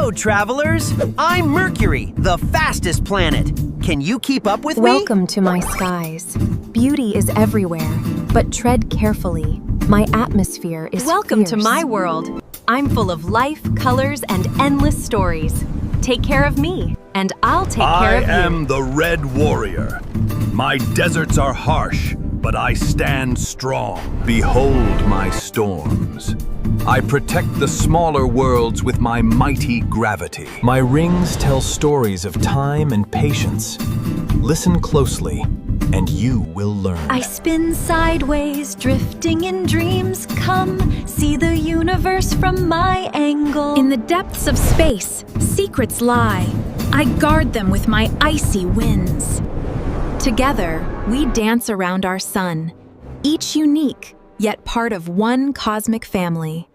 Hello, travelers! I'm Mercury, the fastest planet. Can you keep up with me? Welcome to my skies. Beauty is everywhere, but tread carefully. My atmosphere is Welcome to fierce. my world. I'm full of life, colors, and endless stories. Take care of me, and I'll take care of you. I am the Red Warrior. My deserts are harsh, but I stand strong. Behold my storms. I protect the smaller worlds with my mighty gravity. My rings tell stories of time and patience. Listen closely, and you will learn. I spin sideways, drifting in dreams. Come, see the universe from my angle. In the depths of space, secrets lie. I guard them with my icy winds. Together, we dance around our sun, each unique, yet part of one cosmic family.